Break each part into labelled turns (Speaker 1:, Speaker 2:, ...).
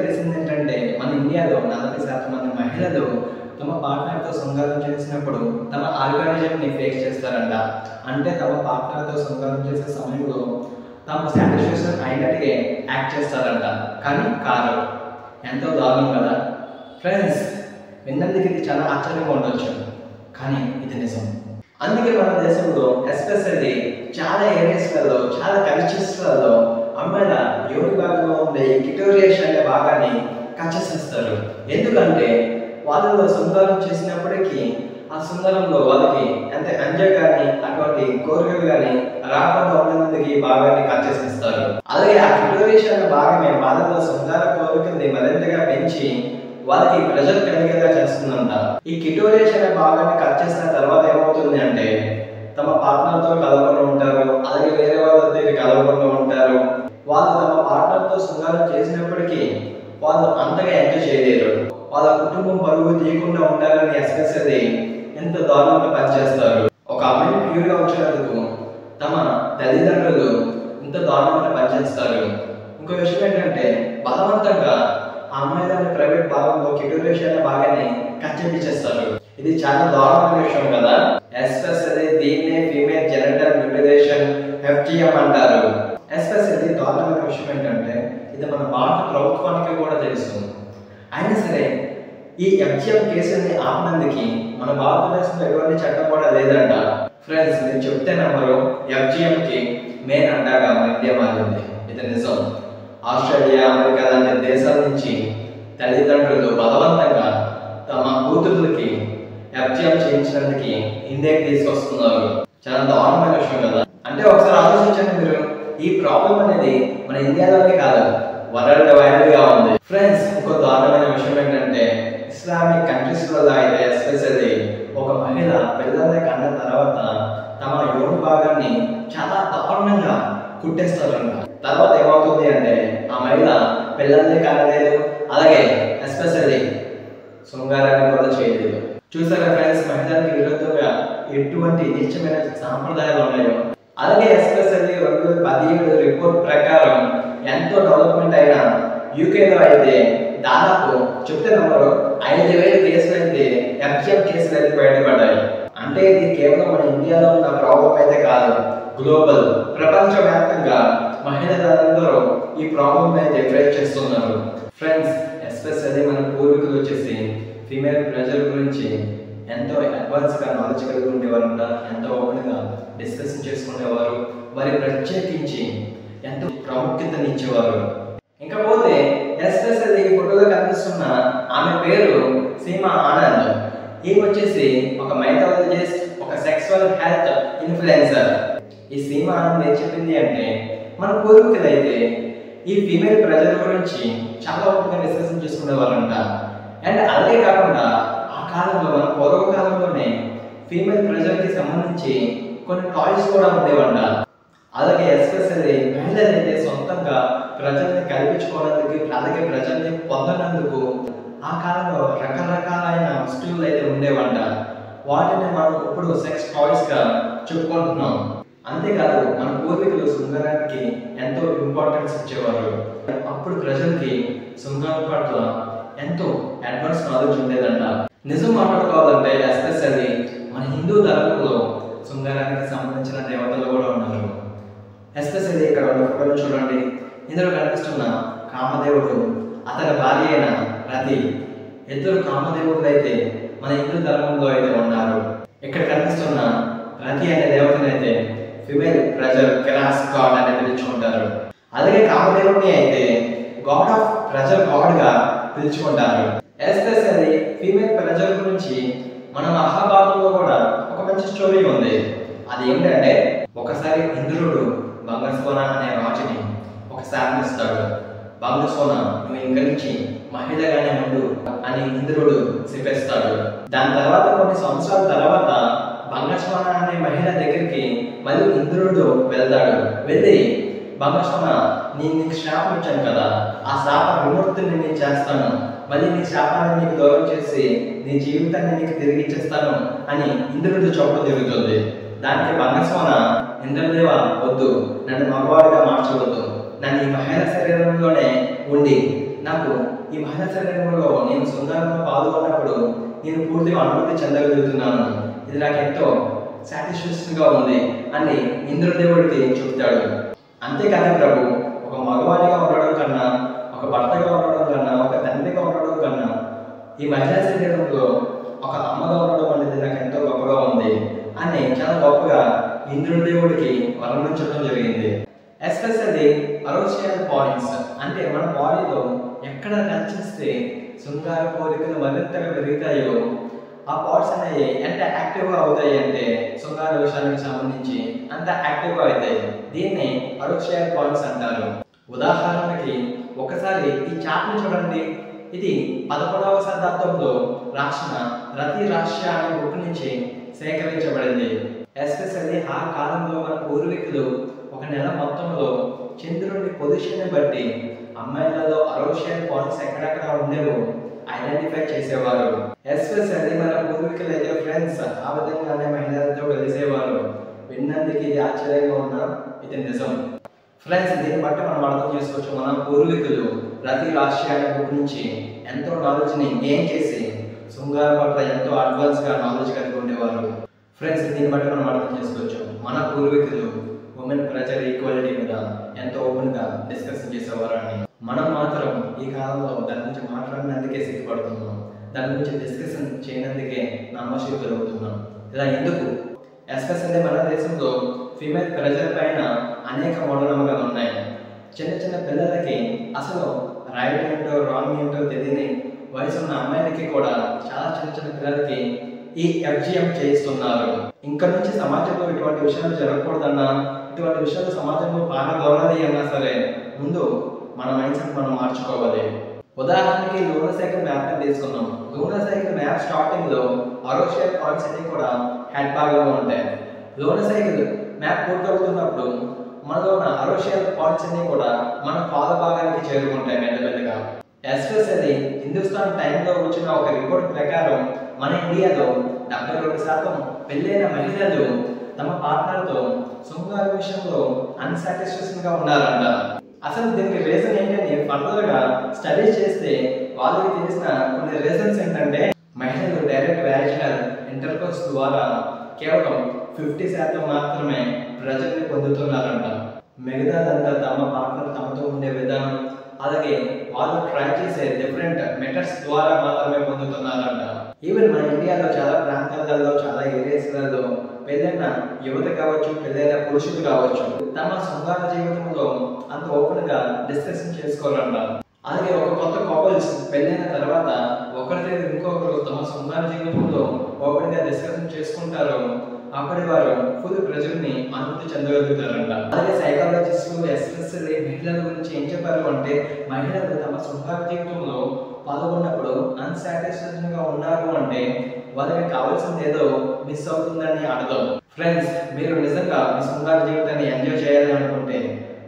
Speaker 1: తెలిసింది ఏంటంటే మన ఇండియాలో 40% మంది మహిళలు తమ పార్ట్నర్తో శృంగారం చేసినప్పుడు తమ ఆర్గానిజంని ఫేస్ చేస్తారంట. అంటే తమ పార్ట్నర్తో శృంగారం చేసే సమయంలో తమ సాటిస్ఫాక్షన్ అయినట్టుగా యాక్ట్ చేస్తారంట, కానీ కాదు. ఎంతో దారుణం కదా ఫ్రెండ్స్. విన్నందుకు ఇది చాలా ఆశ్చర్యంగా ఉండొచ్చు, కానీ ఇది నిజం. అందుకే మన దేశంలో ఎస్పెషల్లీ చాలా ఏరియాస్లలో, చాలా కల్చర్స్లలో అమ్మాయిల యోని భాగంలో ఉండే ఈ కిటోరియస్ అనే భాగాన్ని కట్ చేసేస్తారు. ఎందుకంటే వాళ్ళలో శృంగారం చేసినప్పటికీ ఆ శృంగారంలో వాళ్ళకి ఎంత ఎంజాయ్ కానీ అటువంటి కోరికలు కానీ రాకుండా ఉన్నందుకు ఈ భాగాన్ని కట్ చేసేస్తారు. అలాగే ఆ కిటోరియస్ అనే భాగమే వాళ్ళలో శృంగార కోరికల్ని మరింతగా పెంచి వాళ్ళకి ప్రెజర్ కలిగేలా చేస్తుందంట. ఈ కిటోరియస్ అనే భాగాన్ని కట్ చేసిన తర్వాత ఏమవుతుంది అంటే తమ పార్ట్నర్తో కలవకుండా ఉంటారు, అలాగే వేరే వాళ్ళతో కలవకుండా ఉంటారు. వాళ్ళు తమ పార్ట్నర్తో శృంగారం చేసినప్పటికీ వాళ్ళు అంతగా ఎంజాయ్ చేయలేరు. వాళ్ళ కుటుంబం పరుగు తీయకుండా ఉండాలని ఎస్పెషల్లీ ఎంత దారుణంగా పనిచేస్తారు. ఒక అమ్మాయిని ప్యూర్గా ఉంచినందుకు తమ తల్లిదండ్రులు ఎంత దారుణంగా పనిచేస్తారు. ఇంకో విషయం ఏంటంటే బలవంతంగా ఆ అమ్మాయిలని ప్రైవేట్ భాగంలో కిటోరియస్ అనే భాగాన్ని కట్ చేయించేస్తారు. ఇది చాలా దారుణమైన విషయం కదా. ఎస్పెషల్లీ దీన్నే ఫీమేల్ జెనిటల్ మ్యూటిలేషన్ FGM అంటారు. ఎస్పెషల్లీ దారుణమైన విషయం ఏంటంటే ఇది మన భారత ప్రభుత్వానికి కూడా తెలుసు. అయినా సరే ఈ FGM కేసుని ఆపనందుకు మన భారతదేశంలో ఎటువంటి చట్టం కూడా లేదంట. ఫ్రెండ్స్, నేను చెప్తే నమ్మరు, FGMకి మెయిన్ అండగా మన ఇండియా మారింది. ఇది నిజం. ఆస్ట్రేలియా, అమెరికా లాంటి దేశాల నుంచి తల్లిదండ్రులు బలవంతంగా తమ కూతుర్లకి FGM చేయించడానికి ఇండియాకి తీసుకొస్తున్నారు. చాలా దారుణమైన విషయం కదా. అంటే ఒకసారి ఆలోచించండి మీరు, ఈ ప్రాబ్లం అనేది మన ఇండియాలోనే కాదు, వరల్డ్ వైడ్ గా ఉంది. ఫ్రెండ్స్, ఇంకో దారుణమైన విషయం ఏంటంటే ఇస్లామిక్ కంట్రీస్లలో అయితే ఎస్పెషల్లీ ఒక మహిళ పిల్లల్ని కన్న తర్వాత తమ యోని భాగాన్ని చాలా దారుణంగా కుట్టేస్తారంట. తర్వాత ఏమవుతుంది అంటే ఆ మహిళ పిల్లల్ని కనలేదు, అలాగే ఎస్పెషల్లీ శృంగారాన్ని కూడా చేయలేదు. చూసారా ఫ్రెండ్స్, మహిళలకు విరుద్ధంగా ఎటువంటి నీచమైన సాంప్రదాయాలు ఉన్నాయో. అలాగే ఎస్పెషల్లీ 2017 రిపోర్ట్ ప్రకారం ఎంతో డెవలప్మెంట్ అయిన యూకేలో అయితే దాదాపు చెప్తే నమ్మరు 5,000 కేసులు అయితే FGM కేసులు అయితే బయటపడ్డాయి. అంటే ఇది కేవలం మన ఇండియాలో ఉన్న ప్రాబ్లం అయితే కాదు, గ్లోబల్, ప్రపంచవ్యాప్తంగా మహిళలందరూ ఈ ప్రాబ్లం అయితే ఫేస్ చేస్తున్నారు. ఫ్రెండ్స్, ఎస్పెషల్లీ మన పూర్వీకులు వచ్చేసి ఫీమేల్ ప్రెజర్ గురించి ఎంతో అడ్వాన్స్గా నాలెడ్జ్ కలిగి ఉండేవారంట, ఎంతో ఓపెన్గా డిస్కషన్ చేసుకునేవారు, మరి ప్రత్యేకించి ఎంతో ప్రాముఖ్యతనిచ్చేవారు. ఇంకపోతే ఎస్పెషల్లీ ఈ ఫోటోలో కనిపిస్తున్న ఆమె పేరు సీమా ఆనంద్. ఈమె వచ్చేసి ఒక మైథాలజిస్ట్, ఒక సెక్సువల్ హెల్త్ ఇన్ఫ్లుయెన్సర్. ఈ సీమా ఆనంద్ ఏం చెప్పింది అంటే మన పూర్వీకులు అయితే ఈ ఫీమేల్ ప్రెజర్ గురించి చాలా ఓపెన్గా డిస్కషన్ చేసుకునేవారంట. అండ్ అలాగే కాకుండా ఆ కాలంలో మన పూర్వకాలంలోనే ఫీమేల్ ప్రెజర్కి సంబంధించి కొన్ని టాయ్స్ కూడా ఉండేవంట. అలాగే ఎస్పెషల్లీ మహిళలు అయితే సొంతంగా ప్రజల్ని కల్పించుకోవడానికి, అలాగే ప్రజల్ని పొందనందుకు ఆ కాలంలో రకరకాలైన వస్తువులు అయితే ఉండేవంట. వాటిని మనం ఇప్పుడు సెక్స్ టాయ్స్గా చెప్పుకుంటున్నాం. అంతేకాదు మన పూర్వీకులు శృంగారానికి ఎంతో ఇంపార్టెన్స్ ఇచ్చేవారు. అప్పుడు ప్రజలకి శృంగారం పట్ల ఎంతో అడ్వాన్స్ నాలెడ్జ్ ఉండేదంట. నిజం మాట్లాడుకోవాలంటే ఎస్పెషల్లీ మన హిందూ ధర్మంలో శృంగారానికి సంబంధించిన దేవతలు కూడా ఉన్నారు. ఎస్పెషల్లీ ఇక్కడ ఉన్న ఫోటోలు చూడండి. ఇందులో కనిపిస్తున్న కామదేవుడు, అతని భార్య అయిన రతి, ఇద్దరు కామదేవుడు అయితే మన హిందూ ధర్మంలో అయితే ఉన్నారు. ఇక్కడ కనిపిస్తున్న రతి అనే దేవతనైతే ఫిమేల్ ప్రెజర్ కెరాస్ గాడ్ అని పిలుచుకుంటారు. అలాగే కామదేవుడిని అయితే గాడ్ ఆఫ్ ప్రెజర్ గాడ్ గా పిలుచుకుంటారు. ఎస్పెషల్లీ ఫీమేల్ ప్రెజర్ గురించి మన మహాభారతంలో కూడా ఒక మంచి స్టోరీ ఉంది. అది ఏంటంటే ఒకసారి ఇంద్రుడు భంగస్వన అనే రాజుని ఒక శాపం ఇస్తాడు. భంగస్వన, నువ్వు ఇంక నుంచి మహిళగానే ఉండు అని ఇంద్రుడు చెప్పేస్తాడు. దాని తర్వాత కొన్ని సంవత్సరాల తర్వాత భంగస్వన అనే మహిళ దగ్గరికి మళ్ళీ ఇంద్రుడు వెళ్తాడు. వెళ్ళి భంగస్వన, నీకు శాపం ఇచ్చాను కదా, ఆ శాప విముక్తిని నేను చేస్తాను, మళ్ళీ నీ శాపాన్ని నీకు దూరం చేసి నీ జీవితాన్ని నీకు తిరిగి ఇచ్చేస్తాను అని ఇంద్రుడు చెప్పడం జరుగుతుంది. దానికి భంగస్వన, ఇంద్రదేవ వద్దు, నన్ను మగవాడిగా మార్చవద్దు, నన్ను ఈ మహిళ శరీరంలోనే ఉండి నాకు ఈ మహిళా శరీరంలో నేను శృంగారంలో పాల్గొన్నప్పుడు నేను పూర్తిగా అనుభూతి చెందగలుగుతున్నాను, ఇది నాకు ఎంతో సాటిస్ఫాక్షన్గా ఉంది అని ఇంద్రదేవుడికి చెప్తాడు. అంతేకాదు ప్రభు, ఒక మగవాడిగా ఉండడం కన్నా, ఒక భర్తగా ఉండడం కన్నా, ఒక తండ్రిగా ఉండడం కన్నా ఈ మహిళా శరీరంలో ఒక అమ్మగా ఉండడం అనేది నాకు ఎంతో గొప్పగా ఉంది అని చాలా గొప్పగా ఇంద్రదేవుడికి వర్ణించడం జరిగింది. ఎస్పెషల్లీ అరోషియల్ పాయింట్స్ అంటే మన బాడీలో ఎక్కడ నచ్చిస్తే శృంగార కోరికలు మరింతగా పెరుగుతాయో ఆ పార్ట్స్ అనేవి ఎంత యాక్టివ్గా అవుతాయి అంటే శృంగార విషయానికి సంబంధించి అంత యాక్టివ్గా అవుతాయి. దీన్ని అరోషియల్ పాయింట్స్ అంటారు. ఉదాహరణకి ఒకసారి ఈ చాట్ని చూడండి. ఇది 11వ శతాబ్దంలో రాసిన రతి రహస్య అనే బుక్ నుంచి సేకరించబడింది. ఎస్పెషల్లీ ఆ కాలంలో మన పూర్వీకులు ఒక నెల మొత్తంలో చంద్రుడి పొజిషన్ బట్టి అమ్మాయిలలో అరోషియల్ పాయింట్స్ ఎక్కడెక్కడ ఉండేవో ఐడెంటిఫై చేసేవారు. ఎస్పెషల్లీ మన పూర్వీకులు అయితే ఫ్రెండ్స్ ఆ విధంగానే మహిళలతో కలిసేవారు. విన్నందుకు ఇది ఆశ్చర్యంగా ఉన్నా ఇది నిజం. ఫ్రెండ్స్, దీన్ని బట్టి మనం అర్థం చేసుకోవచ్చు మన పూర్వీకులు రతి రహస్య అనే బుక్ నుంచి ఎంతో నాలెడ్జ్ని గెయిన్ చేసి శృంగార పట్ల ఎంతో అడ్వాన్స్గా నాలెడ్జ్ కలిగి ఉండేవారు. ఫ్రెండ్స్, దీన్ని బట్టి మనం అర్థం చేసుకోవచ్చు మన పూర్వీకులు ఉమెన్ ప్రెజర్ ఈక్వాలిటీ మీద ఎంతో ఓపెన్గా డిస్కషన్ చేసేవారు అని. మనం మాత్రం ఈ కాలంలో దాని గురించి మాట్లాడినందుకే సిగ్గుపడుతున్నాం, దాని గురించి డిస్కషన్ చేయనందుకే నమ్మశక్తి జరుగుతున్నాం. ఇలా ఎందుకు? ఎస్పెషల్లీ మన దేశంలో ఫీమేల్ ప్రెజర్ పైన అనేక మూఢనమ్మకాలు ఉన్నాయి. చిన్న చిన్న పిల్లలకి అసలు రైట్ ఏంటో రాంగ్ ఏంటో తెలియని వయసు ఉన్న అమ్మాయిలకి కూడా చాలా చిన్న చిన్న పిల్లలకి ఈ FGM చేయిస్తున్నారు. ఇంకా నుంచి సమాజంలో ఇటువంటి విషయాలు జరగకూడదన్నా, ఇటువంటి విషయాలు సమాజంలో పారదోలాలి అన్నా సరే ముందు మన మైండ్ సెట్ మనం మార్చుకోవాలి. ఉదాహరణకి లూనర్ సైకిల్ మ్యాప్ని తీసుకున్నాం. లూనర్ సైకిల్ మ్యాప్ స్టార్టింగ్లో అరోషియల్ పాయింట్స్ అన్ని కూడా హెడ్ భాగంలో ఉంటాయి. లూనర్ సైకిల్ మ్యాప్ పూర్తవుతున్నప్పుడు మనలో ఉన్న అరోషియల్ పాయింట్స్ అన్ని కూడా మన పాద భాగానికి చేరుకుంటాయి మెల్లమెల్లగా. ఎస్పెషల్లీ హిందుస్థాన్ టైంలో వచ్చిన ఒక రిపోర్ట్ ప్రకారం మన ఇండియాలో 72% పెళ్ళైన మహిళలు తమ పార్ట్నర్తో శృంగార విషయంలో అన్సాటిస్ఫాక్షన్గా ఉన్నారంట. అసలు దీనికి రీజన్ ఏంటని ఫర్దర్గా స్టడీస్ చేస్తే వాళ్ళకి తెలిసిన కొన్ని రీజన్స్ ఏంటంటే మహిళలు డైరెక్ట్ వ్యాజినల్ ఇంటర్కోర్స్ ద్వారా కేవలం 50% మాత్రమే ప్రజల్ని పొందుతున్నారంట. మిగతాదంతా తమ పార్ట్నర్ తమతో ఉండే విధానం, అలాగే వాళ్ళు ట్రై చేసే డిఫరెంట్ మెథడ్స్ ద్వారా మాత్రమే పొందుతున్నారంట. ఈవెన్ మన ఇండియాలో చాలా ప్రాంతాలలో చాలా ఏరియాస్లలో పెళ్ళైన యువత కావచ్చు, పెళ్ళైన పురుషులు కావచ్చు తమ శృంగార జీవితంలో అంత ఓపెన్గా డిస్కషన్ చేసుకోరంట. అలాగే ఒక కొత్త కపుల్స్ పెళ్ళైన తర్వాత ఒకరితో ఇంకొకరు తమ శృంగార జీవితంలో ఓపెన్గా డిస్కషన్ చేసుకుంటారు. అప్పటి వారు ఫుల్ ప్రెజర్ని అనుభూతి చెందగలుగుతారంట. అలాగే సైకాలజిస్టులు ఎస్పెషల్లీ మహిళల గురించి ఏం చెప్పారు అంటే మహిళలు తమ శృంగార జీవితంలో పాల్గొన్నప్పుడు అన్సాటిస్ఫాక్షన్గా ఉన్నారు అంటే వాళ్ళకి కావాల్సింది ఏదో మిస్ అవుతుందని అర్థం. ఫ్రెండ్స్, మీరు నిజంగా మీ శృంగార జీవితాన్ని ఎంజాయ్ చేయాలి అనుకుంటే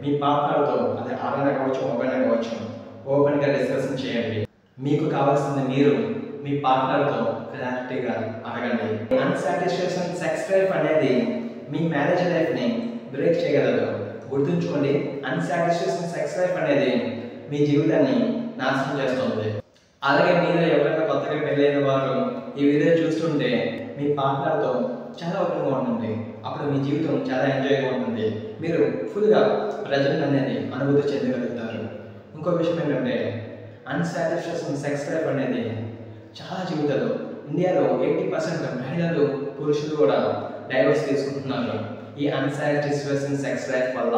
Speaker 1: మీ పార్ట్నర్తో, అది ఆడైనా కావచ్చు మొబైల్ కావచ్చు, ఓపెన్గా డిస్కషన్ చేయండి. మీకు కావాల్సింది మీరు మీ పార్ట్నర్తో క్లారిటీగా అడగండి. అన్సాటిస్ఫాక్షన్ సెక్స్ లైఫ్ అనేది మీ మ్యారేజ్ లైఫ్ని బ్రేక్ చేయగలదు. గుర్తుంచుకోండి, అన్సాటిస్ఫాక్షన్ సెక్స్ లైఫ్ అనేది మీ జీవితాన్ని నాశనం చేస్తుంది. అలాగే మీరు ఎవరైనా కొత్తగా పెళ్ళైన వారు ఈ వీడియో చూస్తుంటే మీ పార్ట్నర్తో చాలా ఓపెన్గా ఉంటుంది. అప్పుడు మీ జీవితం చాలా ఎంజాయ్గా ఉంటుంది. మీరు ఫుల్గా ప్రెజెంట్ అనేది అనుభూతి చెందగలుగుతారు. ఇంకో విషయం ఏంటంటే అన్సాటిస్ఫాక్షన్ సెక్స్ లైఫ్ అనేది చాలా జీవితాలు ఇండియాలో 80% మహిళలు పురుషులు కూడా డైవర్స్ తీసుకుంటున్నారు ఈ అన్సాటిస్ఫాక్షన్ సెక్స్ లైఫ్ వల్ల.